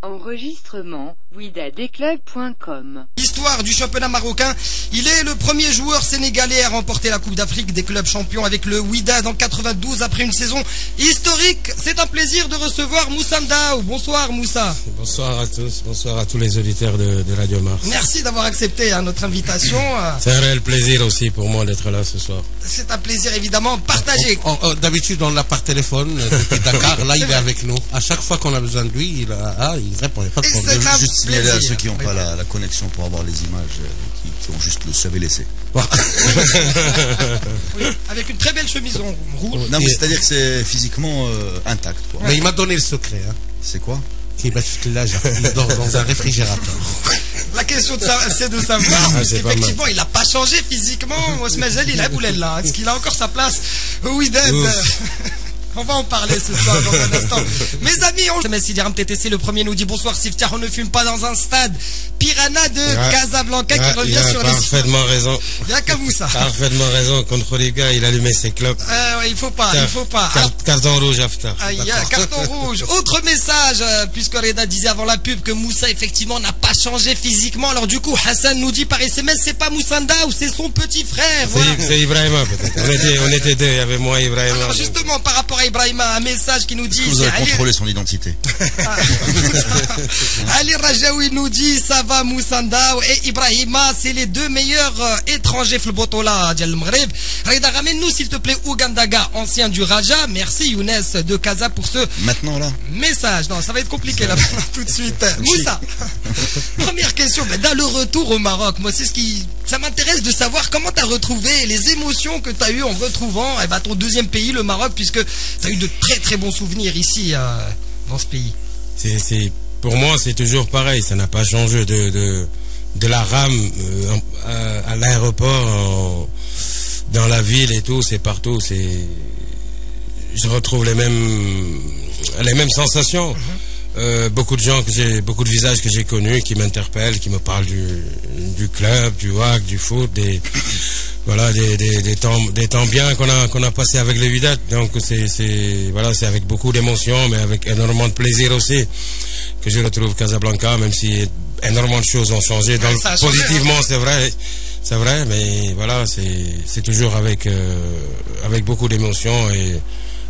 Enregistrement widadclub.com. L'histoire du championnat marocain, il est le premier joueur sénégalais à remporter la Coupe d'Afrique des clubs champions avec le Wydad en 92 après une saison historique. C'est un plaisir de recevoir Moussa Ndao. Bonsoir Moussa. Bonsoir à tous, bonsoir à tous les auditeurs de Radio Mars. Merci d'avoir accepté notre invitation. C'est un réel plaisir aussi pour moi d'être là ce soir. C'est un plaisir évidemment partagé. D'habitude on l'a par téléphone depuis Dakar, là il est avec nous. À chaque fois qu'on a besoin de lui, il répond, pas de problème. Juste signaler à ceux qui n'ont pas la connexion pour avoir les images, qui ont juste le savez laisser. Oui, avec une très belle chemise en rouge. Non, mais c'est-à-dire que c'est physiquement intact, quoi. Mais il m'a donné le secret. Hein. C'est quoi? Qu'il va il dort dans un réfrigérateur. La question c'est de savoir, effectivement, il n'a pas changé physiquement. Osman Jalil, il a boulé là. Est-ce qu'il a encore sa place au Wydad? On va en parler ce soir dans un instant. Mes amis, Sidiram TTC, le premier nous dit bonsoir Siftia, on ne fume pas dans un stade. Piranha de Casablanca qui revient sur les... Parfaitement raison. Il y a qu'à Moussa. Parfaitement raison. Contre les gars, il allumait ses clopes. Ouais, il faut pas. Carton rouge, After. Carton rouge. Autre message, puisque Reda disait avant la pub que Moussa, effectivement, n'a pas changé physiquement. Alors du coup, Hassan nous dit par SMS, c'est pas Moussa Ndao, c'est son petit frère. C'est Ibrahima, peut-être. On était deux, il y avait moi et Ibrahima. Alors justement, par rapport à Ibrahima, un message qui nous dit... Vous avez contrôlé son identité. Ali Rajaoui nous dit, ça va Moussa Ndao et Ibrahima, c'est les deux meilleurs étrangers Flbotola Djel Mghreb. Reda, ramène-nous s'il te plaît Ougandaga, ancien du Raja. Merci Younes de Casa pour ce... Maintenant là message. Non, ça va être compliqué là, tout de suite. Moussa, première question, dans le retour au Maroc, moi c'est ce qui... Ça m'intéresse de savoir comment tu as retrouvé les émotions que tu as eues en retrouvant ton deuxième pays, le Maroc, puisque tu as eu de très très bons souvenirs ici, dans ce pays. Pour moi, c'est toujours pareil, ça n'a pas changé de la rame à l'aéroport, dans la ville et tout, c'est partout. Je retrouve les mêmes sensations. Beaucoup de visages que j'ai connus qui m'interpellent, qui me parlent du club, du WAC, du foot, des temps bien qu'on a passé avec les Wydad. Donc c'est avec beaucoup d'émotion, mais avec énormément de plaisir aussi que je retrouve Casablanca, même si énormément de choses ont changé. Donc positivement, c'est vrai, mais voilà, c'est toujours avec beaucoup d'émotion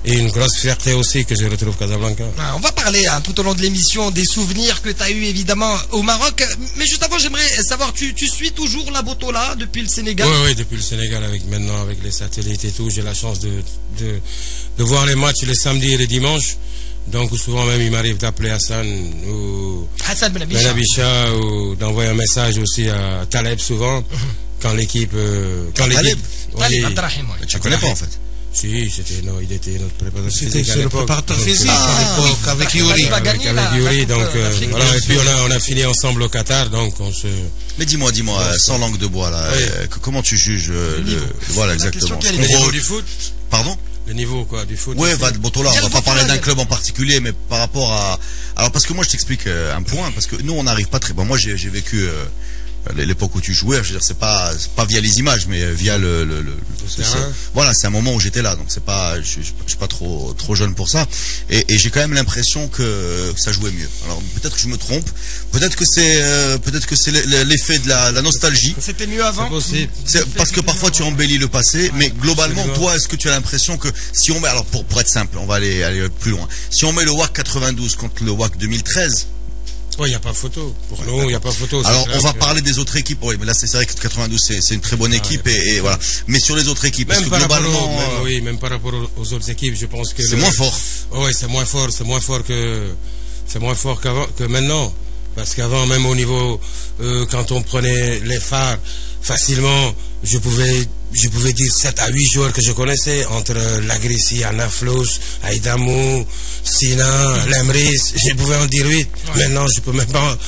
et une grosse fierté aussi que je retrouve Casablanca. On va parler tout au long de l'émission des souvenirs que tu as eu évidemment au Maroc. Mais juste avant, j'aimerais savoir, tu suis toujours la Botola depuis le Sénégal? Oui, depuis le Sénégal, avec les satellites et tout. J'ai la chance de voir les matchs les samedis et les dimanches. Donc souvent même il m'arrive d'appeler Hassan Ben Abisha ou d'envoyer un message aussi à Taleb souvent quand l'équipe... Taleb Abdrahim, ouais. Tu connais pas en fait? Si, il était notre préparateur physique. C'était le préparateur physique à l'époque, avec Yuri. Avec Yuri, donc voilà, et puis on a fini ensemble au Qatar, donc on se... Mais dis-moi, sans langue de bois là, comment tu juges le niveau? Voilà, exactement. Le niveau du foot? Pardon? Le niveau quoi, du foot? Ouais, Botola, on va pas parler d'un club en particulier, mais par rapport à... Alors parce que moi je t'explique un point, parce que nous on n'arrive pas très... Bon, moi j'ai vécu... l'époque où tu jouais, je veux dire, c'est pas via les images, mais via voilà, c'est un moment où j'étais là, donc c'est pas, je suis pas trop jeune pour ça, et j'ai quand même l'impression que ça jouait mieux. Alors peut-être que je me trompe, peut-être que c'est l'effet de la nostalgie. C'était mieux avant. C'est parce que parfois tu embellis le passé, mais globalement, toi, est-ce que tu as l'impression que si on met, alors pour être simple, on va aller plus loin. Si on met le WAC 92 contre le WAC 2013. Oui, il n'y a pas photo. Pour nous, il n'y a pas photo. Alors, on va parler des autres équipes. Oui, mais là, c'est vrai que 92, c'est une très bonne équipe et voilà. Mais sur les autres équipes, même par globalement, même par rapport aux autres équipes, je pense que c'est moins fort. Oui, c'est moins fort qu'avant, que maintenant. Parce qu'avant, même au niveau, quand on prenait les phares, facilement, je pouvais dire 7 à 8 joueurs que je connaissais, entre Lagrissi, Anaflous, Aïdamou, Sina, Lemris, je pouvais en dire 8. Maintenant, je peux même pas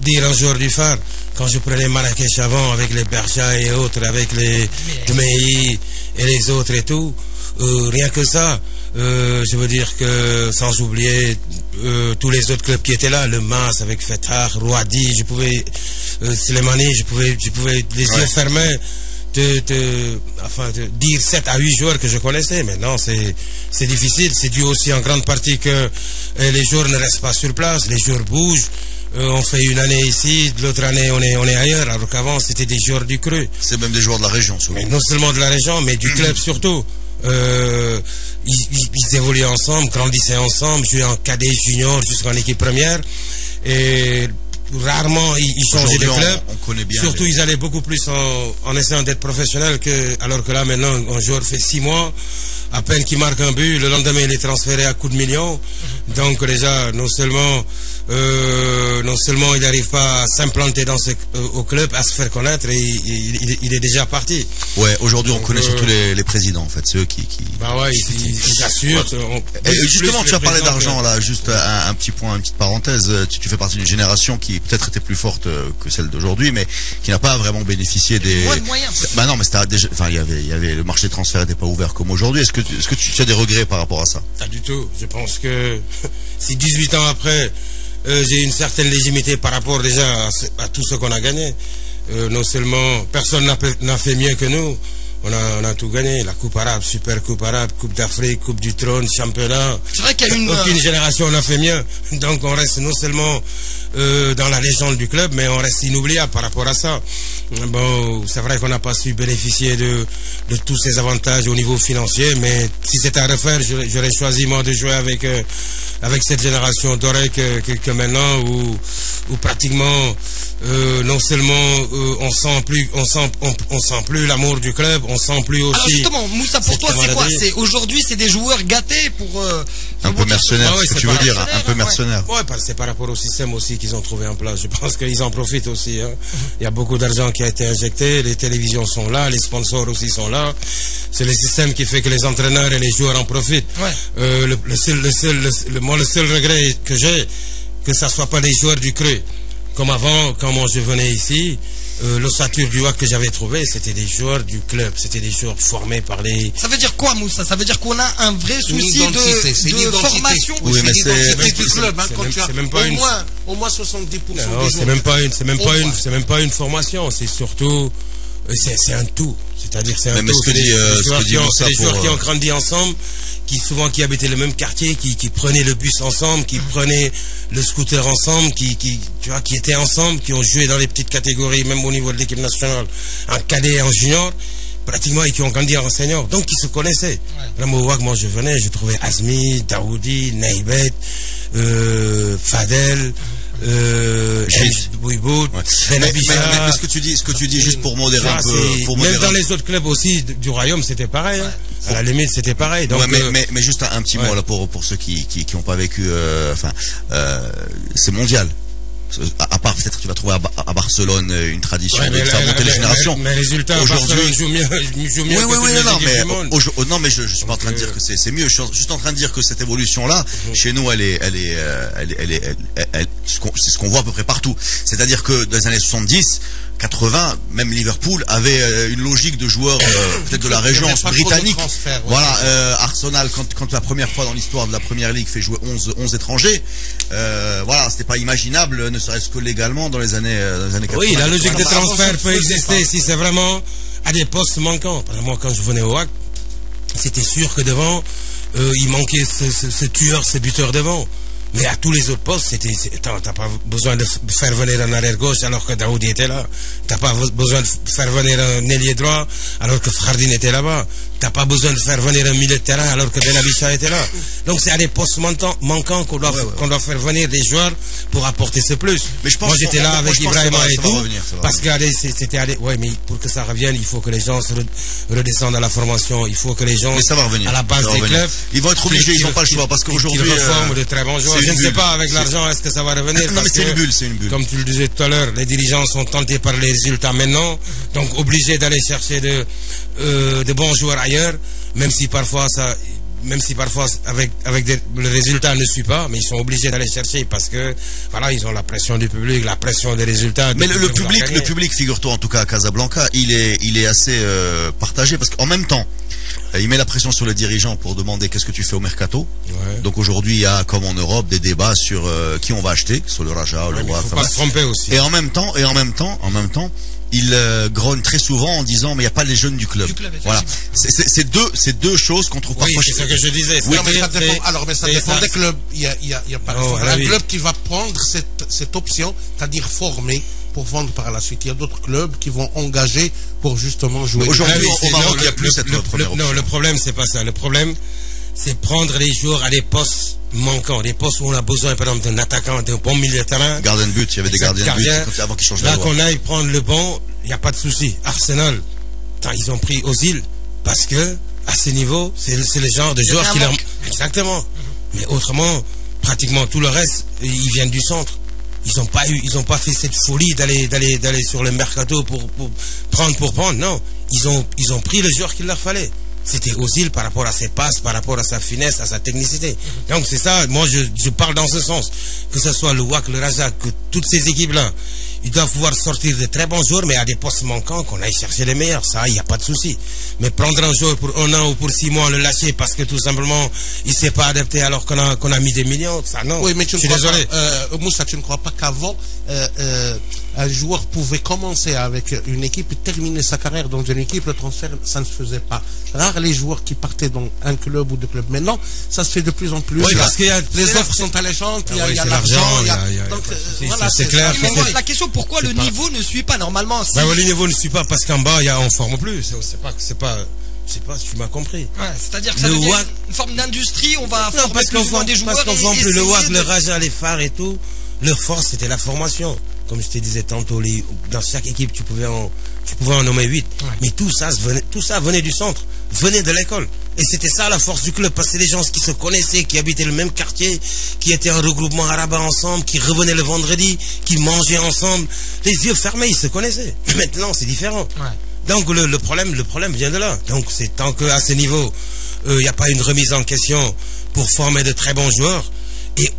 dire un joueur du phare. Quand je prenais Marrakech avant, avec les Bercha et autres, avec les Gmei et les autres et tout, rien que ça, je veux dire que, sans oublier tous les autres clubs qui étaient là, le Mas avec Fethar, Rouadi, je pouvais, Slimani, je pouvais les yeux fermés dire 7 à 8 joueurs que je connaissais. Maintenant, c'est difficile. C'est dû aussi en grande partie que les joueurs ne restent pas sur place, les joueurs bougent. On fait une année ici, l'autre année on est ailleurs, alors qu'avant c'était des joueurs du Creux. C'est même des joueurs de la région, souvent. Mais non seulement de la région, mais du club surtout. Ils évoluaient ensemble, grandissaient ensemble, jouaient en cadet junior jusqu'en équipe première. Et rarement ils changeaient de club. On connaît bien. Surtout ils allaient beaucoup plus en essayant d'être professionnels alors que là maintenant un joueur fait 6 mois. À peine qu'il marque un but, le lendemain il est transféré à coups de millions. Donc déjà, non seulement il n'arrive pas à s'implanter au club, à se faire connaître, et il est déjà parti. Ouais, aujourd'hui on connaît surtout les présidents en fait, c'est eux qui... Bah ouais, ils assurent. Et justement, tu as parlé d'argent là, juste un petit point, une petite parenthèse. Tu fais partie d'une génération qui peut-être était plus forte que celle d'aujourd'hui, mais qui n'a pas vraiment bénéficié des... Moins de moyens. Bah non, mais c'était déjà, enfin il y avait le marché de transfert n'était pas ouvert comme aujourd'hui. Est-ce que tu as des regrets par rapport à ça? Pas du tout. Je pense que si 18 ans après, j'ai une certaine légitimité par rapport déjà à tout ce qu'on a gagné. Non seulement personne n'a fait mieux que nous. On a tout gagné. La Coupe arabe, Super Coupe arabe, Coupe d'Afrique, Coupe du Trône, Championnat. C'est vrai qu'il y a aucune génération n'a fait mieux. Donc on reste non seulement dans la légende du club, mais on reste inoubliable par rapport à ça. Bon, c'est vrai qu'on n'a pas su bénéficier de tous ces avantages au niveau financier, mais si c'était à refaire, j'aurais choisi moi de jouer avec cette génération dorée que maintenant où pratiquement non seulement on sent plus l'amour du club, on sent plus aussi. Alors justement, Moussa, pour toi c'est quoi? Aujourd'hui c'est des joueurs gâtés pour un peu mercenaires, ce que tu veux dire, un peu mercenaires. Ouais, c'est par rapport au système aussi qu'ils ont trouvé en place. Je pense qu'ils en profitent aussi. Hein. Il y a beaucoup d'argent qui a été injecté, les télévisions sont là, les sponsors aussi sont là. C'est le système qui fait que les entraîneurs et les joueurs en profitent. Ouais. Le seul regret que j'ai, que ça soit pas des joueurs du Creux. Comme avant, quand moi je venais ici, l'ossature du WAC que j'avais trouvé, c'était des joueurs du club, c'était des joueurs formés par les... Ça veut dire quoi, Moussa? Ça veut dire qu'on a un vrai souci de formation. Oui, mais c'est du club, hein, quand tu as même pas au moins 70% des joueurs. C'est même pas une formation, c'est surtout... C'est un tout. C'est-à-dire c'est un tout. C'est des joueurs qui ont grandi ensemble, qui habitaient le même quartier, qui prenaient le bus ensemble, qui prenaient le scooter ensemble, qui étaient ensemble, qui ont joué dans les petites catégories, même au niveau de l'équipe nationale, en cadet et en junior, pratiquement, et qui ont grandi en senior. Donc ils se connaissaient. Vraiment au WAC, moi je venais, je trouvais Azmi, Daoudi, Naïbet, Fadel, Bouibout, Ben ce que tu dis juste pour modérer un peu, même dans les autres clubs aussi du royaume, c'était pareil. Hein. À la limite, c'était pareil. Donc, mais juste un petit mot là pour ceux qui n'ont pas vécu, c'est mondial. À part peut-être tu vas trouver à Barcelone une tradition de faire monter les générations. Mais résultat, aujourd'hui joue mieux non, mais je suis pas en train de dire que c'est mieux. Je suis juste en train de dire que cette évolution là, chez nous, c'est ce qu'on voit à peu près partout. C'est-à-dire que dans les années 70, 80, même Liverpool avait une logique de joueurs peut-être de la région britannique. Voilà, Arsenal quand la première fois dans l'histoire de la Première Ligue fait jouer 11 étrangers, voilà, c'était pas imaginable, ne serait-ce que légalement dans les années 80. Oui, la logique de transfert peut exister si c'est vraiment à des postes manquants. Par exemple, moi quand je venais au WAC, c'était sûr que devant il manquait ce tueur, ce buteur devant. Mais à tous les autres postes, t'as pas besoin de faire venir un arrière gauche alors que Daoudi était là. T'as pas besoin de faire venir un ailier droit alors que Khardin était là-bas. T'as pas besoin de faire venir un milieu de terrain alors que Benabicha était là. Donc c'est à des postes manquants qu'on doit faire venir des joueurs pour apporter ce plus. Mais moi j'étais là avec Ibrahima et tout. Parce que ouais, mais pour que ça revienne, il faut que les gens redescendent à la formation. Il faut que les gens, à la base des clubs, ils vont être obligés, ils n'ont pas le choix parce qu'aujourd'hui, ils reforment de très bons joueurs. Je ne sais pas avec l'argent est-ce que ça va revenir. Non, mais c'est une bulle, c'est une bulle. Comme tu le disais tout à l'heure, les dirigeants sont tentés par les résultats maintenant, donc obligés d'aller chercher de bons joueurs ailleurs, même si parfois avec le résultat ne suit pas, mais ils sont obligés d'aller chercher parce que voilà, ils ont la pression du public, la pression des résultats. Mais le public, figure-toi en tout cas à Casablanca, il est assez partagé parce qu'en même temps, il met la pression sur les dirigeants pour demander qu'est-ce que tu fais au mercato. Ouais. Donc aujourd'hui, il y a comme en Europe des débats sur qui on va acheter, sur le Raja, le Roi. Il faut pas se tromper aussi. Et en même temps, il grogne très souvent en disant mais il n'y a pas les jeunes du club. Voilà. C'est deux choses qu'on trouve parfois. C'est ce que je disais. Oui, mais ça dépend des clubs. Il y a par exemple un club qui va prendre cette option, c'est-à-dire former pour vendre par la suite. Il y a d'autres clubs qui vont engager pour justement jouer. Aujourd'hui, au Maroc, il n'y a plus cette première option. Non, le problème, c'est pas ça. Le problème, c'est prendre les joueurs à des postes manquants, des postes où on a besoin, par exemple, d'un attaquant, d'un bon milieu de terrain. Gardien de but, il y avait des gardiens de but avant qu'ils changent la loi. Là, qu'on aille prendre le bon, il n'y a pas de souci. Arsenal, ils ont pris Ozil parce que, à ce niveau, c'est le genre de joueurs qui leur... Exactement. Mais autrement, pratiquement tout le reste, ils viennent du centre. Ils ont pas fait cette folie d'aller sur le mercato pour prendre. Non. Ils ont pris le joueur qu'il leur fallait. C'était Ozil par rapport à ses passes, par rapport à sa finesse, à sa technicité. Donc c'est ça, moi je parle dans ce sens. Que ce soit le WAC, le Raja, que toutes ces équipes-là, ils doivent pouvoir sortir de très bons joueurs, mais à des postes manquants, qu'on aille chercher les meilleurs. Ça, il n'y a pas de souci. Mais prendre un joueur pour 1 an ou pour 6 mois, le lâcher parce que tout simplement, il ne s'est pas adapté alors qu'on a mis des millions, ça non. Oui, mais je suis désolé. Moussa, tu ne crois pas qu'avant, un joueur pouvait commencer avec une équipe et terminer sa carrière dans une équipe, le transfert, ça ne se faisait pas. Rares les joueurs qui partaient dans un club ou deux clubs. Maintenant, ça se fait de plus en plus. Oui, parce qu'il y a les offres sont alléchantes, il y a l'argent, donc voilà, c'est clair. La question, pourquoi le niveau ne suit pas normalement? Le niveau ne suit pas parce qu'en bas, on forme plus. C'est pas si tu m'as compris. Ouais, c'est-à-dire que ça devient une forme d'industrie, on va former plus des joueurs. Parce qu'on vend plus le WAC, le Raja, les phares et tout. Leur force, c'était la formation. Comme je te disais tantôt, dans chaque équipe, tu pouvais en nommer 8. Ouais. Mais tout ça venait du centre, venait de l'école. Et c'était ça la force du club, parce que c'est des gens qui se connaissaient, qui habitaient le même quartier, qui étaient en regroupement arabe ensemble, qui revenaient le vendredi, qui mangeaient ensemble. Les yeux fermés, ils se connaissaient. Maintenant, c'est différent. Ouais. Donc le problème vient de là. Donc c'est tant qu'à ce niveau, il n'y a pas une remise en question pour former de très bons joueurs. Et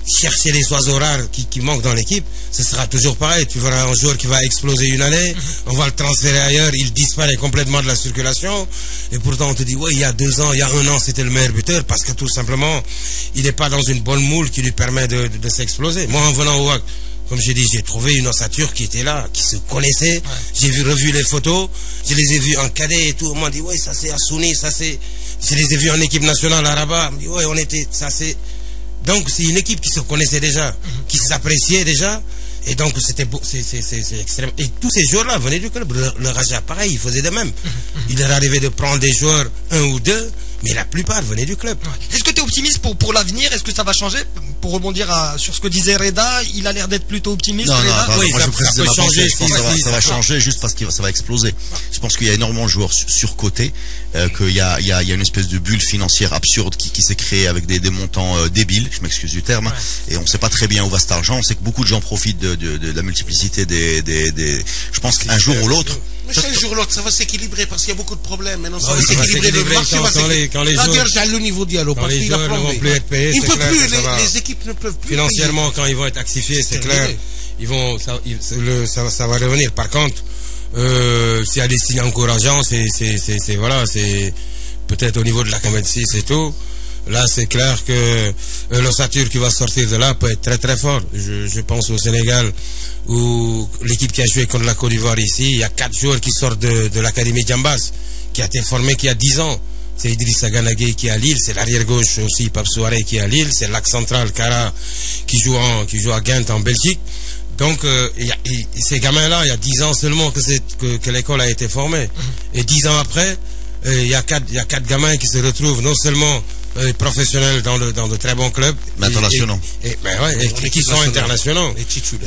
chercher les oiseaux rares qui manquent dans l'équipe, ce sera toujours pareil. Tu verras un joueur qui va exploser une année, on va le transférer ailleurs, il disparaît complètement de la circulation, et pourtant on te dit, il y a 2 ans, il y a 1 an, c'était le meilleur buteur, parce que tout simplement, il n'est pas dans une bonne moule qui lui permet de s'exploser. Moi, en venant au WAC, comme j'ai dit, j'ai trouvé une ossature qui était là, qui se connaissait. Ouais. J'ai revu les photos, je les ai vus en cadet et tout. On m'a dit, ça c'est Assouni, ça c'est... Je les ai vus en équipe nationale à Rabat. On m'a dit, ça c'est... Donc c'est une équipe qui se connaissait déjà, qui s'appréciait déjà, et donc c'est extrême. Et tous ces joueurs-là venaient du club. Le Raja, pareil, il faisait de même. Il leur arrivait de prendre des joueurs 1 ou 2, mais la plupart venaient du club. Est-ce que tu es optimiste pour l'avenir? Est-ce que ça va changer? Pour rebondir sur ce que disait Reda, il a l'air d'être plutôt optimiste. Non, oui, moi ça peut changer. Ça va changer juste parce que ça va exploser. Je pense qu'il y a énormément de joueurs surcotés, qu'il y a une espèce de bulle financière absurde qui s'est créée avec des montants débiles, je m'excuse du terme, et on ne sait pas très bien où va cet argent. On sait que beaucoup de gens profitent de la multiplicité je pense qu'un jour ou l'autre. Mais un jour ou l'autre, ça va s'équilibrer parce qu'il y a beaucoup de problèmes. Maintenant, ça va s'équilibrer. Le marché va s'équilibrer. Quand les joueurs, le niveau dialogue, parce qu'il ne vont plus être payés, c'est clair. Les équipes ne peuvent plus. Financièrement, quand ils vont être actifiés, c'est clair, ça va revenir. Par contre, s'il y a des signes encourageants, c'est peut-être au niveau de la Camet 6 et tout. Là, c'est clair que l'ossature qui va sortir de là peut être très très fort. Je pense au Sénégal, où l'équipe qui a joué contre la Côte d'Ivoire ici, il y a 4 joueurs qui sortent de l'académie Djambas, qui a été formé il y a 10 ans. C'est Idrissa Ganagé qui est à Lille, c'est l'arrière gauche aussi, Pape Souaré qui est à Lille, c'est l'axe central Kara qui joue à Ghent en Belgique. Donc ces gamins-là, il y a 10 ans seulement que l'école a été formée. Et 10 ans après, il y a 4 gamins qui se retrouvent non seulement professionnels dans de très bons clubs, internationaux, et qui sont internationaux.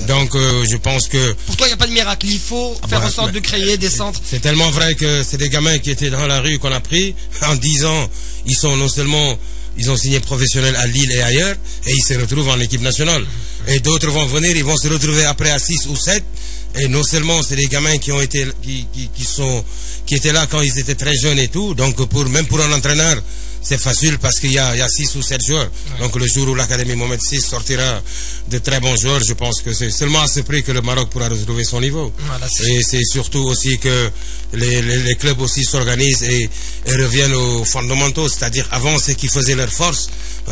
Donc je pense que pour toi il n'y a pas de miracle, il faut faire en sorte de créer des centres. C'est tellement vrai que c'est des gamins qui étaient dans la rue qu'on a pris en 10 ans, ils ont signé professionnel à Lille et ailleurs, et ils se retrouvent en équipe nationale. Et d'autres vont venir, ils vont se retrouver après à 6 ou 7. Et non seulement c'est des gamins qui étaient là quand ils étaient très jeunes et tout. Donc même pour un entraîneur, c'est facile parce qu'il y a 6 ou 7 joueurs. Ouais. Donc le jour où l'Académie Mohamed VI sortira de très bons joueurs, je pense que c'est seulement à ce prix que le Maroc pourra retrouver son niveau. Voilà, et c'est surtout aussi que les clubs aussi s'organisent et reviennent aux fondamentaux. C'est-à-dire avant, ce qui faisait leur force,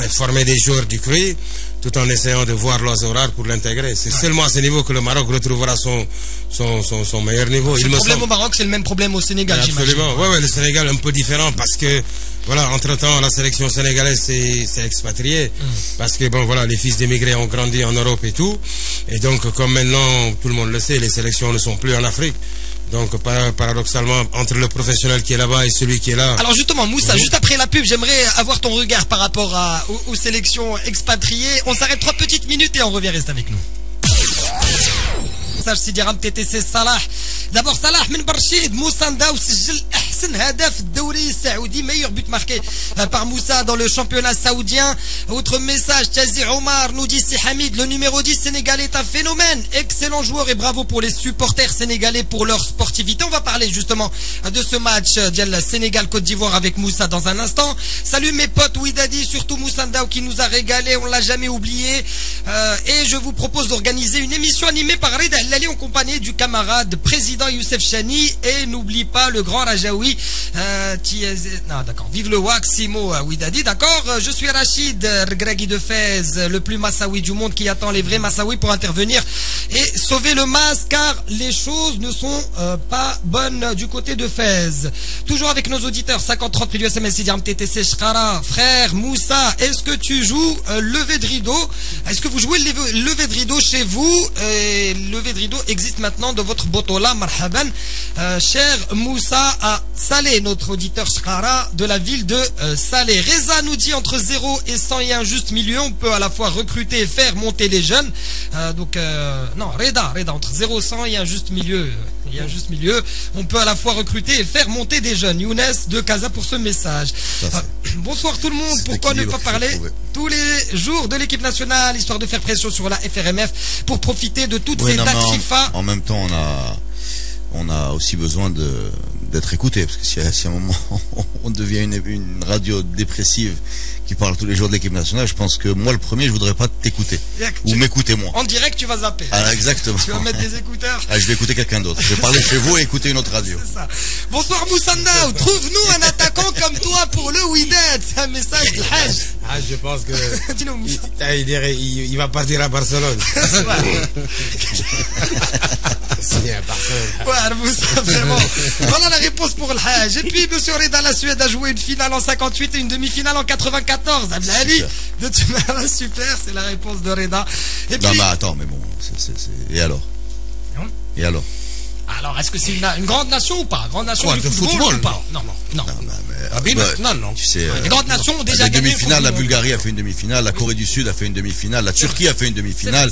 former des joueurs du cru. tout en essayant de voir l'oiseau rare pour l'intégrer. C'est seulement à ce niveau que le Maroc retrouvera son meilleur niveau. Le problème au Maroc, c'est le même problème au Sénégal, j'imagine. Absolument. Ouais, le Sénégal est un peu différent parce que, voilà, entre-temps, la sélection sénégalaise s'est expatriée. Parce que, bon, voilà, les fils d'émigrés ont grandi en Europe et tout. Et donc, comme maintenant, tout le monde le sait, les sélections ne sont plus en Afrique. Donc, paradoxalement, entre le professionnel qui est là-bas et celui qui est là... Alors justement, Moussa, juste après la pub, j'aimerais avoir ton regard par rapport aux sélections expatriées. On s'arrête 3 petites minutes et on revient, reste avec nous. message Sidi Ram TTC Salah. D'abord Salah من برشيد موساندا وسجل احسن هدف الدوري السعودي, meilleur but marqué par Moussa dans le championnat saoudien. Autre message, Tazi Omar nous dit Si Hamid, le numéro 10 sénégalais est un phénomène, excellent joueur et bravo pour les supporters sénégalais pour leur sportivité. On va parler justement de ce match Sénégal-Côte d'Ivoire avec Moussa dans un instant. Salut mes potes Ouidadi, surtout Moussandao qui nous a régalé, on l'a jamais oublié. Et je vous propose d'organiser une émission animée par Reda Lali en compagnie du camarade président Youssef Chani, et n'oublie pas le grand Rajaoui non d'accord, vive le WAC Simo Ouidadi, d'accord. Je suis Rachid Regragui de Fez, le plus Massaoui du monde qui attend les vrais Massaoui pour intervenir et sauver le Mas, car les choses ne sont pas bonnes du côté de Fez. Toujours avec nos auditeurs 50-30 prix du SMS Sidiam TTC Shkara. Frère Moussa, est-ce que tu joues lever de rideau? Est-ce que vous jouez lever de rideau chez vous? Lever de rideau existe maintenant dans votre botola, marhaban. Cher Moussa à Salé, notre auditeur Shkara de la ville de Salé. Reza nous dit entre 0 et 100 et un juste milieu, on peut à la fois recruter et faire monter les jeunes. Non, Reda, entre 0 et 100 et un juste milieu. Il y a un juste milieu, on peut à la fois recruter et faire monter des jeunes. Younes de Casa pour ce message. Bonsoir tout le monde, pourquoi ne pas parler tous les jours de l'équipe nationale, histoire de faire pression sur la FRMF pour profiter de toutes ces dates FIFA. En même temps, on a aussi besoin d'être écouté, parce que si à un moment on devient une radio dépressive qui parle tous les jours de l'équipe nationale, je pense que moi le premier, je voudrais pas t'écouter ou m'écouter moi. En direct, tu vas zapper. Ah, exactement. Tu vas mettre des écouteurs. Ah, je vais écouter quelqu'un d'autre. Je vais parler chez vous et écouter une autre radio. C'est ça. Bonsoir Moussandao, trouve-nous un attaquant comme toi pour le Wydad. C'est un message de Hajj. Ah, je pense que il va partir à Barcelone. Ouais, Moussa, vraiment. Voilà la réponse pour le Hajj. Et puis, monsieur Reda, la Suède a joué une finale en 58 et une demi-finale en 94. Abdelali, de super, c'est la réponse de Reda. Et puis... Non, mais attends, mais bon, et alors? Et alors? Alors, est-ce que c'est une grande nation ou pas? Grande nation du football ou pas? Non. Non. Tu sais, les grandes nations ont déjà gagné. Demi-finale, la Bulgarie a fait une demi-finale, la Corée du Sud a fait une demi-finale, la Turquie a fait une demi-finale.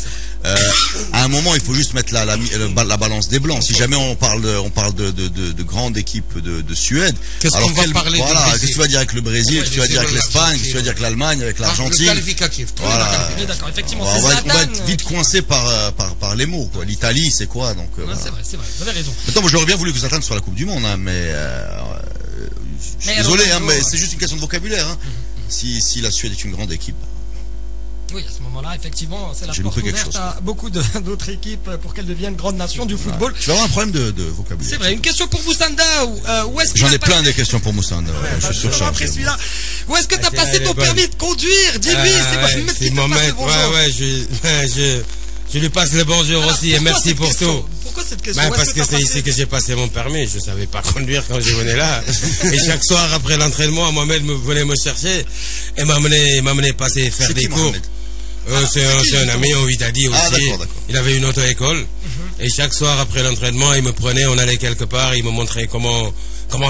À un moment, il faut juste mettre la balance des blancs. Si jamais on parle de grandes équipes de Suède, qu'est-ce qu'on va parler? Voilà, qu'est-ce que tu vas dire avec le Brésil, qu'est-ce que tu vas dire avec l'Espagne, qu'est-ce que tu vas dire avec l'Allemagne, avec l'Argentine? Le qualificatif. Voilà. D'accord, effectivement. On va être vite coincé par les mots. L'Italie, c'est quoi donc? C'est vrai, vous avez raison. Attends, moi j'aurais bien voulu que Zlatan soit la Coupe du Monde, hein, mais je suis désolé, mais c'est juste une question de vocabulaire. Hein. Si la Suède est une grande équipe. Oui, à ce moment-là, effectivement, c'est la porte ouverte à beaucoup d'autres équipes pour qu'elles deviennent grandes nations du football. Tu vas avoir un problème de vocabulaire. C'est vrai. Une question pour Moussandao. J'en ai plein des questions pour Moussandao. Je suis surchargé. Après celui-là, où est-ce que tu as passé ton permis de conduire? Dis-lui, c'est Mohamed. Je lui passe le bonjour aussi et merci pour tout. Pourquoi cette question? Parce que c'est ici que j'ai passé mon permis. Je ne savais pas conduire quand je venais là. Et chaque soir après l'entraînement, Mohamed venait me chercher et m'a amené passer faire des cours. C'est un ami, on lui a dit aussi. D'accord. Il avait une auto-école. Et chaque soir après l'entraînement, il me prenait, on allait quelque part, il me montrait comment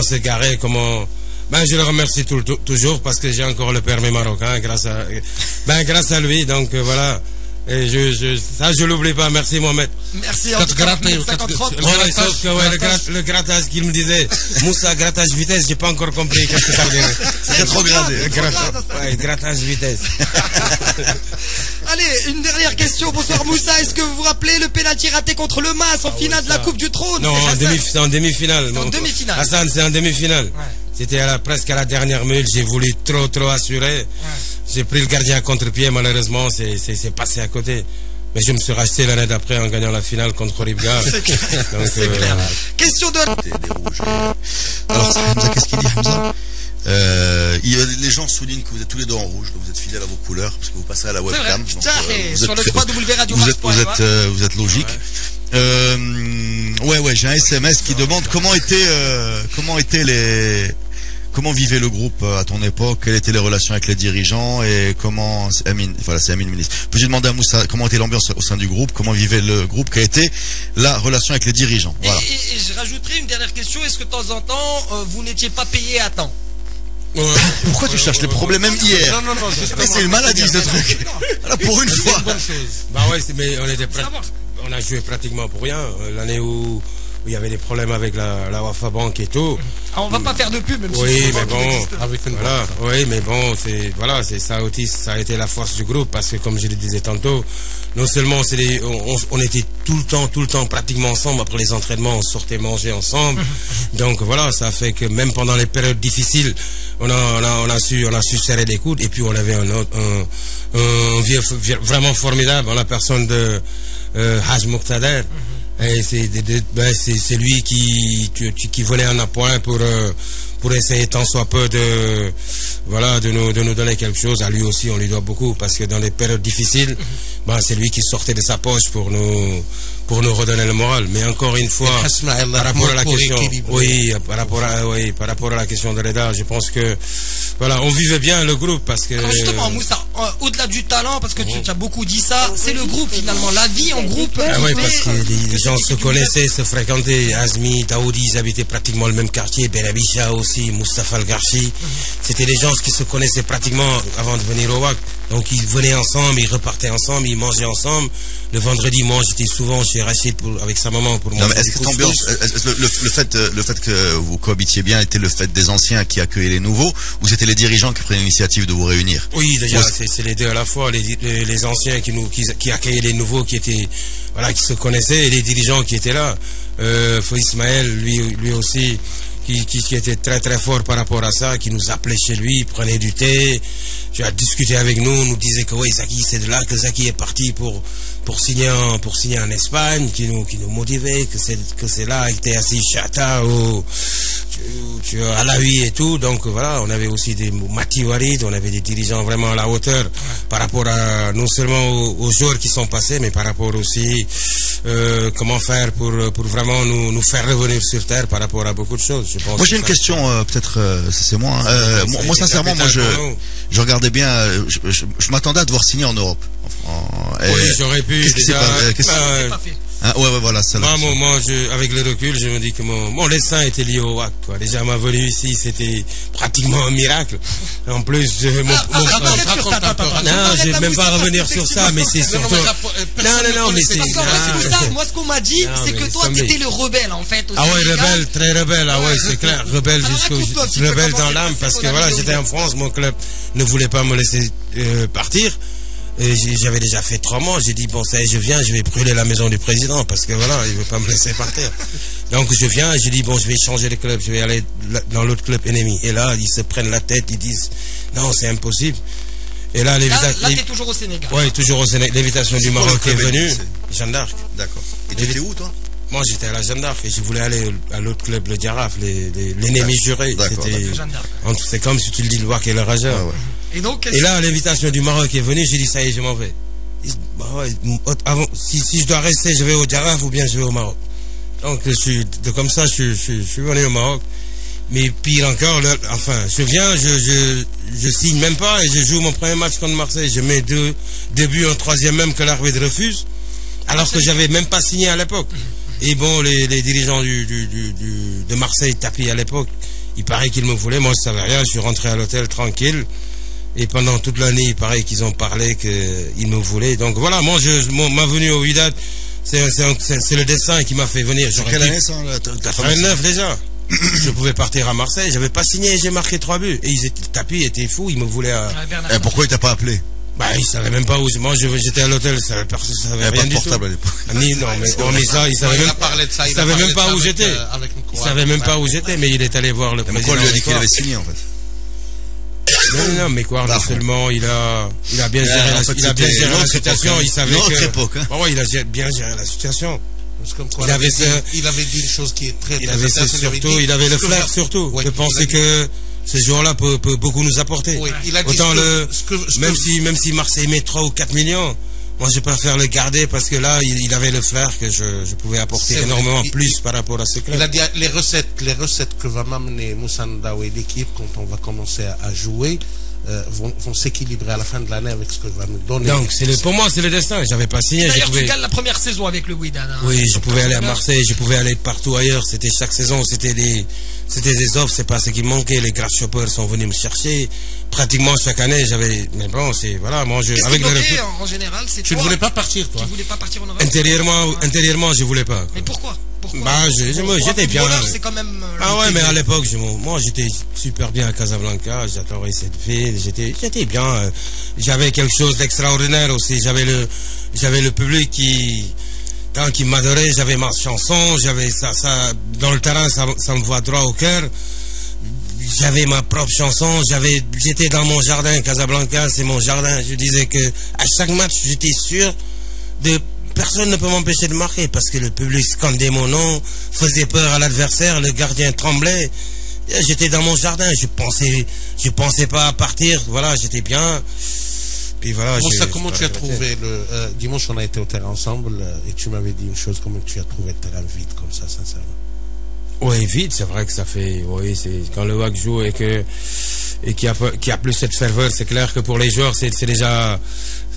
se garer, comment... je le remercie toujours parce que j'ai encore le permis marocain grâce à lui. Donc voilà. Et je l'oublie pas, merci Mohamed. Merci en tout cas. Le grattage qu'il me disait, Moussa, grattage vitesse, j'ai pas encore compris qu'est-ce que ça veut dire. C'est trop gradé. Grattage vitesse. Allez, une dernière question. Bonsoir Moussa, est-ce que vous vous rappelez le pénalty raté contre le Mas en finale de la Coupe du Trône? Non, en demi-finale. En demi-finale. Hassan, c'est en demi-finale. Ouais. C'était presque à la dernière minute, j'ai voulu trop assurer. Ouais. J'ai pris le gardien à contre-pied, malheureusement, c'est passé à côté. Mais je me suis racheté l'année d'après en gagnant la finale contre Ribga. C'est clair. Question de... Des rouges. Alors, Hamza, qu'est-ce qu'il dit, Hamza? Les gens soulignent que vous êtes tous les deux en rouge, donc vous êtes fidèles à vos couleurs, parce que vous passez à la webcam. Donc, sur le 3W Radio vous êtes logique. Ouais, j'ai un SMS qui demande comment vivait le groupe à ton époque, quelles étaient les relations avec les dirigeants et comment c'est Amine ministre. Peux-tu demander à Moussa comment était l'ambiance au sein du groupe, comment vivait le groupe, quelle était la relation avec les dirigeants. Voilà. Et je rajouterai une dernière question, est-ce que de temps en temps vous n'étiez pas payé à temps? Pourquoi tu cherches les problèmes même hier? Non, c'est une maladie ce truc. Alors, pour une fois. C'est une bonne chose. Bah ouais, mais on a joué pratiquement pour rien. L'année où il y avait des problèmes avec la Wafa Bank et tout. On va pas faire de pub, même oui, si mais bon, avec une voilà, oui, mais bon, c'est ça aussi, ça a été la force du groupe parce que comme je le disais tantôt, non seulement on était tout le temps pratiquement ensemble. Après les entraînements, on sortait manger ensemble. Donc voilà, ça fait que même pendant les périodes difficiles, on a su serrer les coudes. Et puis on avait un vieux vraiment formidable en la personne de Haj Muqtader. Et c'est lui qui venait en appoint pour essayer tant soit peu de nous donner quelque chose. À lui aussi on lui doit beaucoup parce que dans les périodes difficiles, c'est lui qui sortait de sa poche pour nous redonner le moral. Mais encore une fois, par rapport à la question, par rapport à la question de Reda, je pense que voilà, on vivait bien le groupe parce que. Alors justement, Moussa, au-delà du talent, parce que tu as beaucoup dit ça, c'est le groupe finalement, la vie en groupe. Oui, parce que les gens se connaissaient, se fréquentaient. Azmi, Taoudi, ils habitaient pratiquement le même quartier. Benabisha aussi, Mustafa Al-Garchi. C'était des gens qui se connaissaient pratiquement avant de venir au WAC. Donc ils venaient ensemble, ils repartaient ensemble, ils mangeaient ensemble. Le vendredi, moi j'étais souvent chez Rachid avec sa maman pour manger. Est-ce que cette ambiance, le fait que vous cohabitiez bien était le fait des anciens qui accueillaient les nouveaux, ou c'était les dirigeants qui prenaient l'initiative de vous réunir? Oui, déjà c'est les deux à la fois, les anciens qui accueillaient les nouveaux, qui se connaissaient, et les dirigeants qui étaient là. Fou Ismaël, lui aussi, qui était très très fort par rapport à ça, qui nous appelait chez lui, prenait du thé, tu as discuté avec nous disait que oui, Zaki, c'est de là que Zaki est parti pour signer en Espagne, qui nous motivait, que c'est là qu'il était assis Chata ou à la vie et tout. Donc voilà, on avait aussi des Mati Warid, on avait des dirigeants vraiment à la hauteur par rapport à non seulement aux joueurs qui sont passés, mais par rapport aussi comment faire pour vraiment nous faire revenir sur terre par rapport à beaucoup de choses. Je pense. Moi j'ai une question, peut-être c'est moi. Moi sincèrement, je regardais bien, je m'attendais à devoir signer en Europe. Oui, j'aurais pu. Qu'est-ce qui s'est pas fait? Ouais, voilà, ça. Moi, avec le recul, je me dis que mon destin était lié au WAC, quoi. Déjà, ma venue ici, c'était pratiquement un miracle. En plus, non, je vais même pas revenir sur ça, mais c'est surtout. Non, mais c'est. Moi, ce qu'on m'a dit, c'est que toi, t'étais le rebelle, en fait. Ah ouais, rebelle, très rebelle. Ah ouais, c'est clair. Rebelle rebelle dans l'âme, parce que voilà, j'étais en France, mon club ne voulait pas me laisser partir. J'avais déjà fait 3 mois, j'ai dit bon ça y est, je vais brûler la maison du président parce que voilà, il veut pas me laisser partir. Donc je viens, j'ai dit bon je vais changer de club, je vais aller dans l'autre club ennemi. Et là ils se prennent la tête, ils disent non c'est impossible. Et là t'es toujours au Sénégal. Oui, toujours au Sénégal. L'invitation du Maroc est venue, Jeanne d'Arc. D'accord. Et tu étais où toi? Moi j'étais à la Jeanne d'Arc et je voulais aller à l'autre club, le Diaraf, l'ennemi juré. C'est comme si tu le dis le WAC et le Raja. Et là, l'invitation du Maroc est venue, j'ai dit ça y est, je m'en vais. Si je dois rester, je vais au Diaraf ou bien je vais au Maroc. Donc comme ça, je suis venu au Maroc. Mais pire encore, je viens, je signe même pas et je joue mon premier match contre Marseille. Je mets 2 buts en 3e même que l'arbitre refuse, alors que j'avais même pas signé à l'époque. Et bon, les dirigeants de Marseille Tapi à l'époque, il paraît qu'ils me voulaient, moi je savais rien, je suis rentré à l'hôtel tranquille. Et pendant toute l'année, il paraît qu'ils ont parlé qu'ils me voulaient. Donc voilà, moi, ma venue au Wydad, c'est le destin qui m'a fait venir. C'est quelle année ça? 89 déjà. Je pouvais partir à Marseille, j'avais pas signé, j'ai marqué 3 buts. Et Tapi était fou, ils me voulaient Et pourquoi il t'a pas appelé? Il savait même pas où. Moi, j'étais à l'hôtel, ça savait rien du tout. À l'époque. Mais ça, il savait même pas où j'étais. Il savait même pas où j'étais, mais il est allé voir le président. Pourquoi lui a dit qu'il avait signé en fait? Non, mais quoi, non seulement il a bien géré la situation, il savait que. Époque, hein. Il a bien géré la situation. Il avait dit une chose qui est très il avait le flair surtout. Je pensais que ce joueur-là peut beaucoup nous apporter. Oui, il a dit autant même si Marseille met 3 ou 4 millions, moi je préfère le garder parce que là il avait le flair que je pouvais apporter énormément plus par rapport à ce club. Il a dit les recettes que va m'amener Moussa Ndao et l'équipe quand on va commencer à jouer vont s'équilibrer à la fin de l'année avec ce que va nous donner. Donc pour moi c'est le destin. J'avais pas signé. D'ailleurs tu gagnes la première saison avec le Wydad. Hein, oui, je pouvais aller à Marseille, je pouvais aller partout ailleurs. C'était chaque saison, c'était des offres. C'est pas ce qui manquait. Les grass shoppers sont venus me chercher. Pratiquement chaque année j'avais. Mais bon, c'est voilà. Moi je. Avec en général, c'est. Tu ne voulais pas partir, toi. Tu voulais pas partir en Europe. Intérieurement, je voulais pas. Mais pourquoi? Bah, j'étais bien. C'est quand même. Ah ouais, mais à l'époque, moi, j'étais super bien à Casablanca. J'adorais cette ville. J'étais bien. J'avais quelque chose d'extraordinaire aussi. J'avais le public qui m'adorait. J'avais ma chanson. J'avais ça, dans le terrain, ça me voit droit au cœur. J'avais ma propre chanson. J'étais dans mon jardin. Casablanca, c'est mon jardin. Je disais que à chaque match, j'étais sûr de. Personne ne peut m'empêcher de marquer parce que le public scandait mon nom, faisait peur à l'adversaire, le gardien tremblait. J'étais dans mon jardin, je pensais pas à partir, voilà, j'étais bien. Puis voilà. Comment tu as trouvé dimanche on a été au terrain ensemble et tu m'avais dit une chose, comment tu as trouvé le terrain vide comme ça, sincèrement? Oui, vide, c'est vrai que ça fait, oui, c'est quand le WAC joue et qu'il y a plus cette ferveur, c'est clair que pour les joueurs, c'est déjà,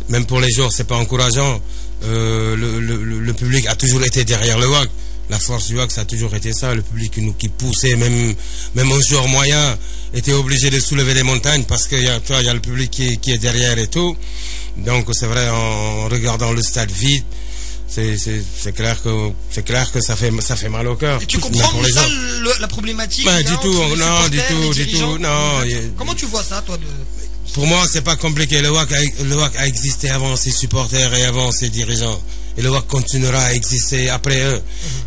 même pour les joueurs, c'est pas encourageant. Le public a toujours été derrière le WAC. La force du WAC, ça a toujours été ça. Le public qui poussait, même un joueur moyen était obligé de soulever des montagnes parce qu'il y a le public qui est derrière et tout. Donc c'est vrai, en regardant le stade vide, c'est clair que ça fait mal au cœur. Et tu comprends ça, la problématique? Du tout. Non. Comment tu vois ça, toi? Pour moi, c'est pas compliqué. Le WAC a existé avant ses supporters et avant ses dirigeants. Et le WAC continuera à exister après eux.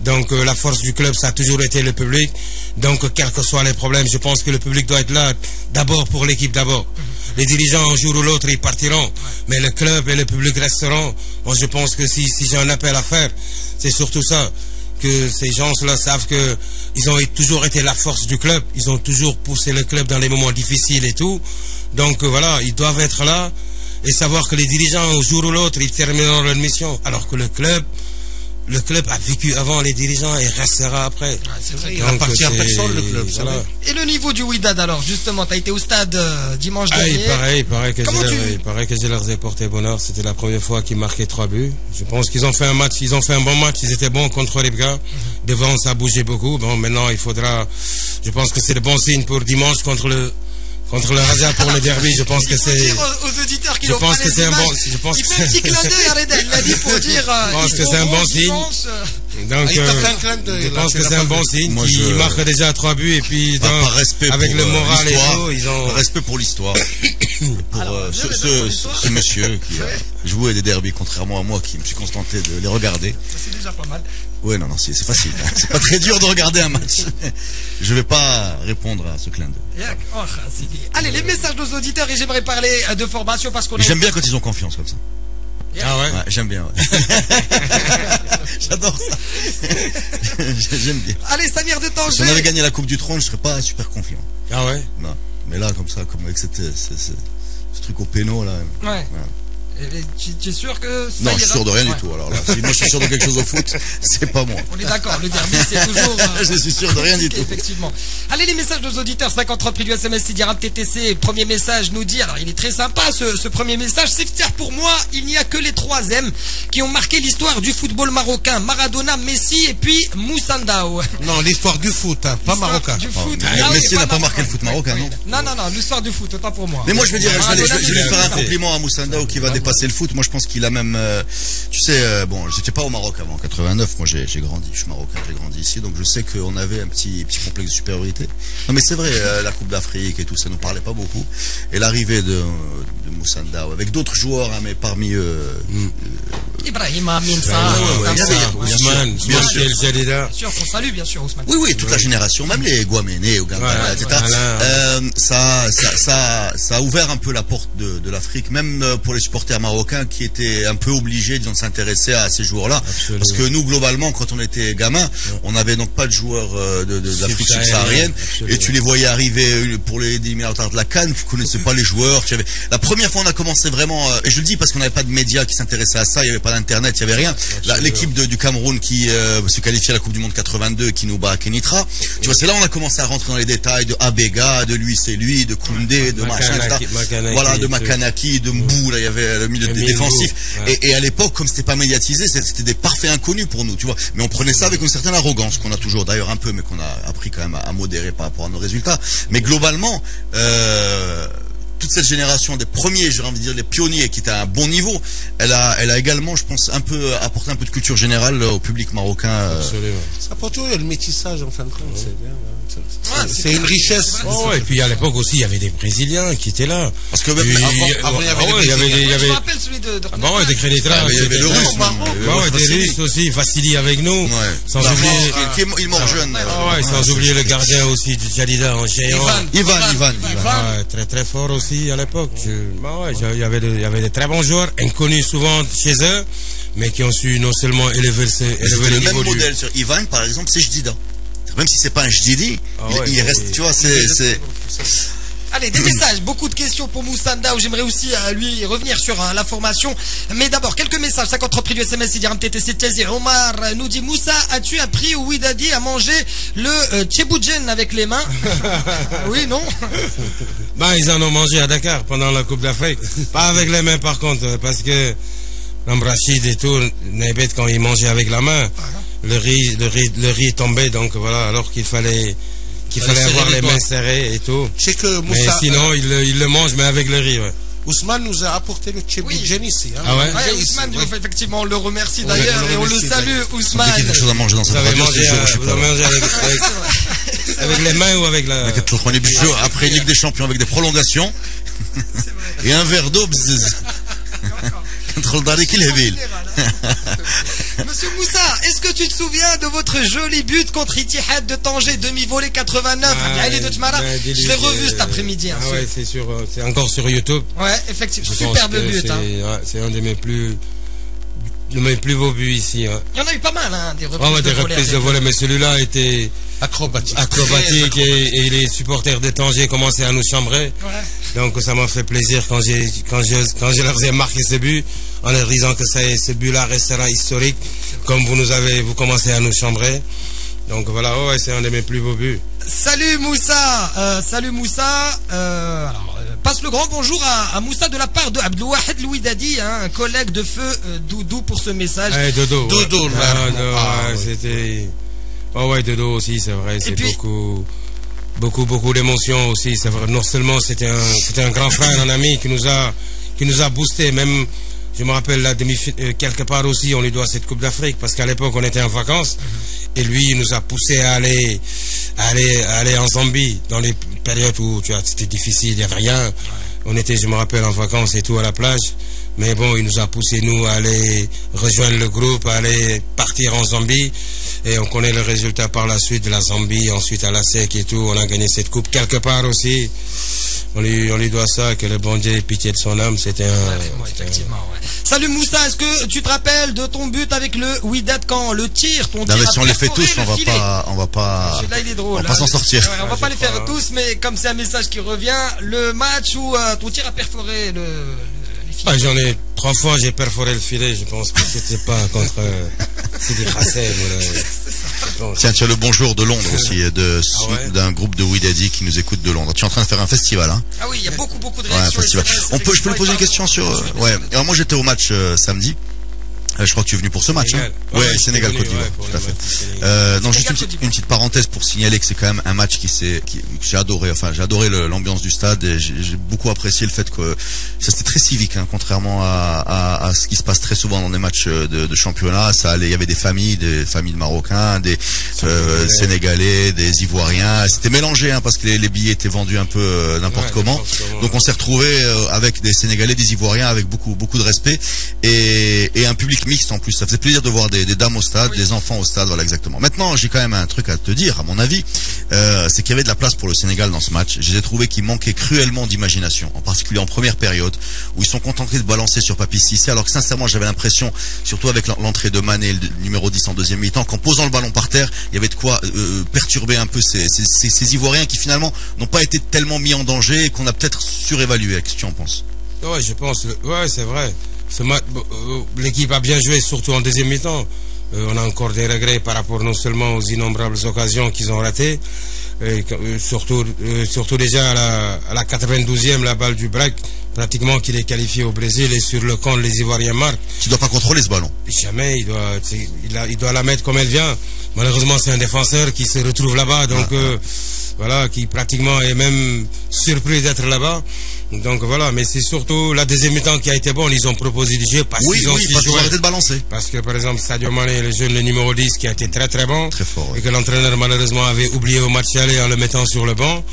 Donc, la force du club, ça a toujours été le public. Donc, quels que soient les problèmes, je pense que le public doit être là d'abord pour l'équipe d'abord. Les dirigeants, un jour ou l'autre, ils partiront. Mais le club et le public resteront. Moi, je pense que si j'ai un appel à faire, c'est surtout ça. Que ces gens-là savent que ils ont toujours été la force du club. Ils ont toujours poussé le club dans les moments difficiles et tout. Donc voilà, ils doivent être là et savoir que les dirigeants, un jour ou l'autre, ils termineront leur mission. Alors que le club a vécu avant les dirigeants et restera après. C'est vrai, il appartient à personne, le club. Voilà. Et le niveau du Wydad alors, justement, tu as été au stade dimanche dernier. Il paraît que je leur ai porté bonheur. C'était la première fois qu'ils marquaient 3 buts. Je pense qu'ils ont fait un bon match. Ils étaient bons contre Ribga. Devant, ça a bougé beaucoup. Bon, maintenant, je pense que c'est le bon signe pour dimanche contre le Raja pour le derby. Je pense que c'est. Aux auditeurs qui je pense que c'est un bon. Il fait un petit clin d'œil à Redel. Il a dit pour dire. Je pense que c'est un bon signe. Donc, je pense que c'est un bon signe. Ils marquent déjà 3 buts et puis avec le moral et tout, ils ont. Respect pour l'histoire. Pour ce monsieur qui a joué des derbys, contrairement à moi qui me suis contenté de les regarder. C'est déjà pas mal. Oui, non, c'est facile. C'est pas très dur de regarder un match. Je vais pas répondre à ce clin d'œil. Allez, les messages de nos auditeurs, et j'aimerais parler de formation parce qu'on J'aime bien quand ils ont confiance comme ça. Ah ouais, j'aime bien. Ouais. J'adore ça. J'aime bien. Allez, Samir de Tanger. Si on avait gagné la Coupe du Trône, je serais pas super confiant. Ah ouais. Non. Mais là, comme ça, comme avec ce truc au péno là. Ouais. Tu es sûr que ça Non, je suis sûr de rien du tout. Alors là, si moi je suis sûr de quelque chose au foot, c'est pas moi. On est d'accord, le derby c'est toujours. Je suis sûr de rien du tout. Effectivement. Allez, les messages de nos auditeurs, 50 prix du SMS, Sidirat TTC. Premier message nous dit, alors il est très sympa ce premier message, c'est fier pour moi, il n'y a que les 3 M qui ont marqué l'histoire du football marocain. Maradona, Messi et puis Moussa Ndao. Non, l'histoire du foot, hein, pas marocain. Du foot. Messi n'a pas marqué le foot marocain, non? Non, l'histoire du foot, autant pour moi. Mais moi je veux dire, je vais faire un compliment à Moussa Ndao qui va dépasser le foot. Moi je pense qu'il a même tu sais bon, j'étais pas au Maroc avant 89, moi j'ai grandi, je suis marocain, j'ai grandi ici, donc je sais qu'on avait un petit complexe de supériorité. Non mais c'est vrai, la Coupe d'Afrique et tout ça nous parlait pas beaucoup, et l'arrivée de Moussa Ndao avec d'autres joueurs, hein, mais parmi eux Ibrahim Minsa, Ousmane, bien sûr qu'on salue bien sûr Ousmane. Oui, toute la génération, même les Guaméné, Ouganda, etc. Ça a ouvert un peu la porte de l'Afrique, même pour les supporters supporters marocains qui étaient un peu obligés, disons, de s'intéresser à ces joueurs-là. Absolument. Parce que nous, globalement, quand on était gamin, on n'avait donc pas de joueurs d'Afrique subsaharienne. Et tu les voyais arriver pour les éliminatoires de la CAN, tu connaissais pas les joueurs. La première fois, on a commencé vraiment, et je le dis parce qu'on n'avait pas de médias qui s'intéressaient à ça, il n'y avait pas d'internet, il n'y avait rien. L'équipe du Cameroun qui se qualifie à la Coupe du Monde 82, qui nous bat à Kenitra. Tu vois, c'est là où on a commencé à rentrer dans les détails de Abega, de lui c'est lui, de Koundé, de machin, etc. Voilà, de Makanaki, de Mbou, là il y avait le milieu défensif. Et à l'époque, comme c'était pas médiatisé, c'était des parfaits inconnus pour nous, tu vois. Mais on prenait ça avec une certaine arrogance, qu'on a toujours d'ailleurs un peu, mais qu'on a appris quand même à modérer par rapport à nos résultats. Mais globalement, toute cette génération des premiers, j'ai envie de dire les pionniers, qui étaient à un bon niveau, elle a également, je pense, un peu apporté un peu de culture générale au public marocain. Absolument. Ça apporte toujours le métissage en fin de compte, c'est bien. C'est une richesse. Et puis à l'époque aussi, il y avait des Brésiliens qui étaient là. Parce que même avant, il y avait Je me rappelle celui de des Kenitra. Il y avait le russe. Des Russes aussi, Vassili avec nous. Sans oublier. Il mort jeune. Sans oublier le gardien aussi du Jalida en géant. Ivan. Très très fort aussi à l'époque. Il y avait des très bons joueurs, inconnus souvent chez eux, mais qui ont su non seulement élever le niveau. Le même modèle sur Ivan, par exemple, c'est Jdida. Même si c'est pas un Jdidi, il reste, tu vois, c'est... Allez, des messages, beaucoup de questions pour Moussanda, où j'aimerais aussi lui revenir sur la formation. Mais d'abord, quelques messages. 50 prix du SMS, il dit MTTC Tchazi. Omar nous dit: Moussa, as-tu appris au Wydadi à manger le tchéboujen avec les mains? Oui, non? Ils en ont mangé à Dakar pendant la Coupe d'Afrique. Pas avec les mains par contre, parce que Rachid et tout, Naibet, quand ils mangeaient avec la main, le riz tombait, donc voilà, alors qu'il fallait avoir les mains serrées et tout. Que Moussa, mais sinon, il le mange, mais avec le riz, ouais. Ousmane nous a apporté le tchéboujen ici. Hein. Ah ouais? Ousmane, effectivement, on le remercie d'ailleurs et on le salue, Ousmane. Il y a quelque chose à manger dans cette radio, vous avez mangé avec les mains ou avec la... Après Ligue des Champions, avec des prolongations. Et un verre d'eau. Monsieur Moussa, est-ce que tu te souviens de votre joli but contre Ittihad de Tanger, demi-volée 89, je l'ai revu cet après-midi. Ouais, c'est encore sur YouTube. Ouais, effectivement, superbe but. C'est un de mes plus beaux buts ici. Il y en a eu pas mal, des reprises de volée, mais celui-là était acrobatique et les supporters de Tanger commençaient à nous chambrer. Ouais. Donc ça m'a fait plaisir quand je leur ai marqué ce but, en leur disant que ce but-là restera historique, comme vous commencez à nous chambrer. Donc voilà, c'est un de mes plus beaux buts. Salut Moussa, passe le grand bonjour à Moussa de la part de Abdelouahed Louidadi, un collègue de feu Doudou pour ce message. Dodo, c'était... Dodo aussi, c'est vrai, c'est beaucoup d'émotions aussi, c'est vrai. Non seulement c'était un grand frère, un ami qui nous a boosté, même, je me rappelle quelque part aussi, on lui doit cette Coupe d'Afrique, parce qu'à l'époque on était en vacances, et lui il nous a poussé à aller en Zambie, dans les périodes où, tu vois, c'était difficile, il n'y avait rien. On était, je me rappelle, en vacances et tout à la plage. Mais bon, il nous a poussé, nous, à aller rejoindre le groupe, à aller partir en Zambie. Et on connaît le résultat par la suite de la Zambie, ensuite à la SEC et tout. On a gagné cette coupe quelque part aussi. On lui doit ça, que le bon Dieu ait pitié de son âme. C'était effectivement, Salut Moussa, est-ce que tu te rappelles de ton but avec le Wydad quand le tir, ton tir si on les fait tous, on va pas celui-là, il est drôle, on va pas s'en sortir. Ouais, on va pas les faire tous, mais comme c'est un message qui revient, le match où ton tir a perforé les filets. J'en ai 3 fois, j'ai perforé le filet, je pense que c'était pas contre Sidi Hassel. Tiens, tu as le bonjour de Londres aussi, d'un groupe de Wydadi qui nous écoute de Londres. Tu es en train de faire un festival, hein? Ah oui, il y a beaucoup de réactions. Je peux lui poser une question sur... Alors moi j'étais au match samedi. Je crois que tu es venu pour ce match, hein? Ouais, Sénégal Côte d'Ivoire, tout à fait. Non, juste une petite parenthèse pour signaler que c'est quand même un match que j'ai adoré. Enfin, j'ai adoré l'ambiance du stade et j'ai beaucoup apprécié le fait que ça c'était très civique, hein, contrairement à ce qui se passe très souvent dans des matchs de championnat. Il y avait des familles de Marocains, des Sénégalais, des Ivoiriens. C'était mélangé, hein, parce que les billets étaient vendus un peu n'importe comment. Donc on s'est retrouvé avec des Sénégalais, des Ivoiriens, avec beaucoup de respect et un public mixte en plus. Ça faisait plaisir de voir des dames au stade, des enfants au stade, voilà exactement. Maintenant, j'ai quand même un truc à te dire, à mon avis, c'est qu'il y avait de la place pour le Sénégal dans ce match. J'ai trouvé qu'il manquait cruellement d'imagination, en particulier en première période, où ils sont contentés de balancer sur Papi Cissé, alors que sincèrement, j'avais l'impression, surtout avec l'entrée de Mané, le numéro 10 en deuxième mi-temps, qu'en posant le ballon par terre, il y avait de quoi perturber un peu ces Ivoiriens qui finalement n'ont pas été tellement mis en danger et qu'on a peut-être surévalué. Qu'est-ce que tu en penses? Ouais, je pense, ouais, c'est vrai. L'équipe a bien joué, surtout en deuxième mi-temps. On a encore des regrets par rapport non seulement aux innombrables occasions qu'ils ont ratées, surtout déjà à la 92e, la balle du break, pratiquement qu'il est qualifié au Brésil, et sur le camp, les Ivoiriens marquent. Tu dois pas contrôler ce ballon. Jamais, il doit la mettre comme elle vient. Malheureusement, c'est un défenseur qui se retrouve là-bas, donc voilà, qui pratiquement est même surpris d'être là-bas. Donc voilà, mais c'est surtout la deuxième mi-temps qui a été bonne. Ils ont proposé du jeu parce qu'ils ont arrêté de balancer. Parce que par exemple Sadio Mané, le jeune, le numéro 10, qui a été très très bon, très fort, et que l'entraîneur malheureusement avait oublié au match aller en le mettant sur le banc,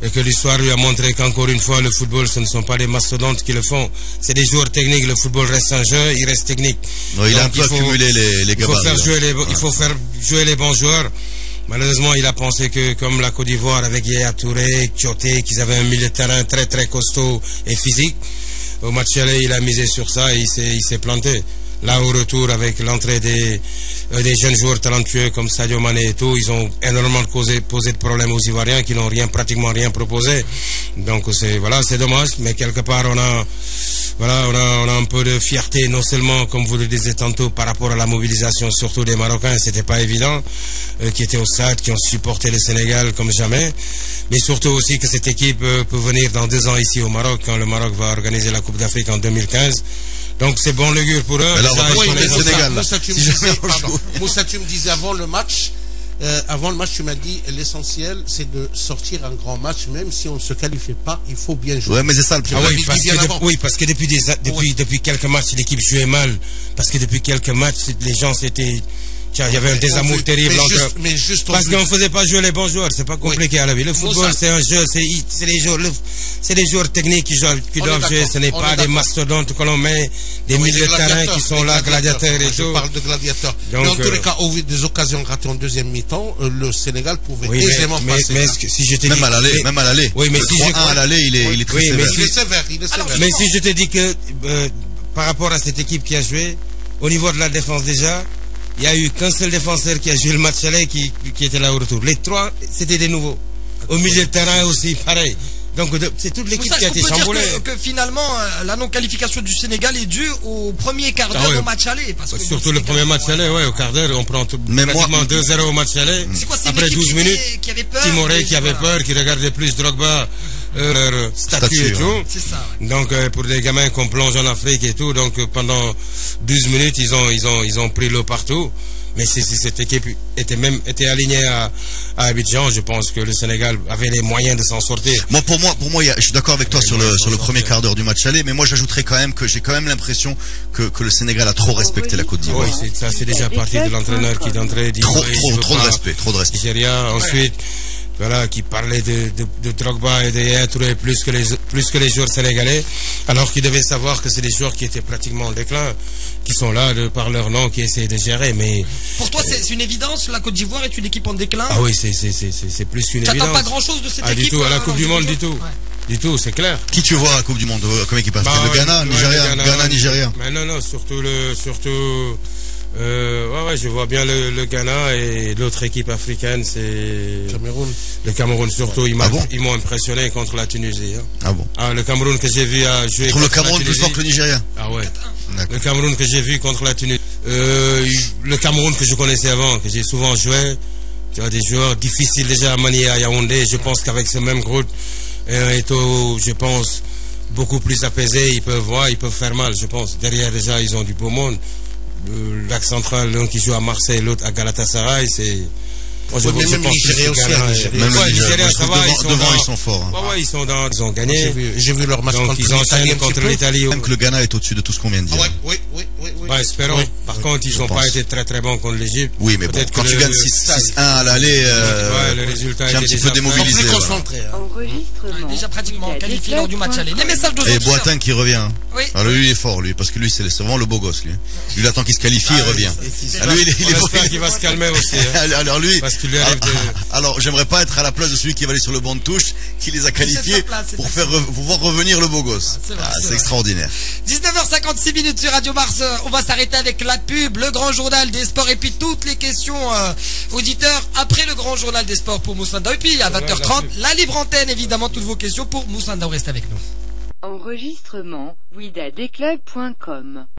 et que l'histoire lui a montré qu'encore une fois le football, ce ne sont pas des mastodontes qui le font, c'est des joueurs techniques. Le football reste un jeu, il reste technique. Non, il a un peu accumulé les gabarits. Il faut faire jouer les bons joueurs. Malheureusement, il a pensé que comme la Côte d'Ivoire avec Yaya Touré, Kyoté, qu'ils avaient un milieu de terrain très très costaud et physique. Au match aller, il a misé sur ça et il s'est planté. Là, au retour, avec l'entrée des jeunes joueurs talentueux comme Sadio Mané et tout, ils ont énormément posé de problèmes aux Ivoiriens qui n'ont pratiquement rien proposé. Donc c'est dommage, mais quelque part on a un peu de fierté, non seulement comme vous le disiez tantôt par rapport à la mobilisation, surtout des Marocains, c'était pas évident, qui étaient au stade, qui ont supporté le Sénégal comme jamais, mais surtout aussi que cette équipe peut venir dans 2 ans ici au Maroc, quand le Maroc va organiser la Coupe d'Afrique en 2015. Donc c'est bon l'augure pour eux. Moussa, tu me disais avant le match, tu m'as dit l'essentiel c'est de sortir un grand match, même si on ne se qualifie pas, il faut bien jouer. Ouais, mais c'est ça le problème. Parce que depuis quelques matchs l'équipe jouait mal, parce que depuis quelques matchs les gens s'étaient... Il y avait un désamour terrible parce qu'on ne faisait pas jouer les bons joueurs. C'est pas compliqué à la vie. Le football, c'est un jeu, c'est les joueurs techniques qui doivent jouer. Ce n'est pas des mastodontes que l'on met, des milieux de terrain qui sont là, gladiateurs et tout. Je parle de gladiateurs. Mais en tous les cas, au vu des occasions ratées en deuxième mi-temps, le Sénégal pouvait aisément passer. Mais si je te dis, même à l'aller. Oui, mais si à l'aller, il est très sévère. Il est sévère. Mais si je te dis que par rapport à cette équipe qui a joué, au niveau de la défense déjà, il n'y a eu qu'un seul défenseur qui a joué le match aller qui était là au retour. Les 3, c'était des nouveaux. Au milieu de terrain aussi, pareil. Donc c'est toute l'équipe qui a été chamboulée. Que finalement, la non-qualification du Sénégal est due au premier quart d'heure au match aller. Parce que surtout le premier match aller, au quart d'heure, on prend pratiquement 2-0 au match aller. Après 12 minutes, Timoré qui avait peur, qui regardait plus Drogba, leur statut et tout. C'est ça, ouais. Donc pour des gamins qu'on plonge en Afrique et tout, donc pendant 12 minutes, ils ont pris l'eau partout. Mais si cette équipe était alignée à Abidjan, je pense que le Sénégal avait les moyens de s'en sortir. Pour moi, je suis d'accord avec toi sur le premier quart d'heure du match aller, mais moi j'ajouterais quand même que j'ai quand même l'impression que le Sénégal a trop respecté la Côte d'Ivoire. Oui, ça c'est déjà parti de l'entraîneur qui d'entrée dit trop de respect. Nigeria, ensuite, voilà, qui parlait de Drogba et de Yaya Touré plus que les joueurs sénégalais, alors qu'ils devaient savoir que c'est des joueurs qui étaient pratiquement en déclin, qui sont là par leur nom, qui essaient de gérer. Mais pour toi, c'est une évidence, la Côte d'Ivoire est une équipe en déclin. Ah oui, c'est plus qu'une évidence. T'attends pas grand-chose de cette équipe. Du tout, à la Coupe du Monde, du tout. Ouais. Du tout, c'est clair. Qui tu vois à la Coupe du Monde comme équipe? Le Ghana, Nigeria. Mais non, surtout je vois bien le Ghana, et l'autre équipe africaine, c'est Cameroun. Le Cameroun surtout, ils m'ont impressionné contre la Tunisie. Hein. Ah bon? Le Cameroun que j'ai vu jouer contre le Cameroun plus fort que le Nigeria. Ah ouais. Le Cameroun que j'ai vu contre la Tunisie. Le Cameroun que je connaissais avant, que j'ai souvent joué, tu as des joueurs difficiles déjà à manier à Yaoundé. Je pense qu'avec ce même groupe, je pense, beaucoup plus apaisés, ils peuvent faire mal, je pense. Derrière déjà, ils ont du beau monde. L'axe central, l'un qui joue à Marseille, l'autre à Galatasaray, c'est... Moi, je pense Nigeria aussi. Même Nigeria, ça va. Devant, ils sont forts. Ils ont gagné. J'ai vu leur match contre l'Italie. Même que le Ghana est au-dessus de tout ce qu'on vient de dire. Oui. Bah, espérons. Oui. Par contre, ils n'ont pas été très très bons contre l'Égypte. Oui, mais bon, quand tu gagnes 6-1 à l'aller, le résultat j'ai un petit peu démobilisé. Plus Voilà. concentré. Enregistrement. Déjà pratiquement qualifié lors du match aller. Les messages de Et Boateng qui revient. Oui. Alors lui, il est fort, lui, parce que lui, c'est vraiment le beau gosse, lui. Lui, il attend qu'il se qualifie, il revient. Ah, lui, il est On espère qu'il va se calmer aussi. Hein. Alors lui, Parce qu'il lui arrive de... alors j'aimerais pas être à la place de celui qui va aller sur le banc de touche, qui les a qualifiés pour voir revenir le beau gosse. c'est vrai, Ah, c'est c'est vrai. extraordinaire. 19h56 minutes sur Radio Mars. On va s'arrêter avec la pub, le grand journal des sports et puis toutes les questions auditeurs après le grand journal des sports pour Moussanda. Et puis à 20h30, la libre antenne, évidemment, toutes vos questions pour Moussanda. Reste avec nous. Enregistrement. widadeclub.com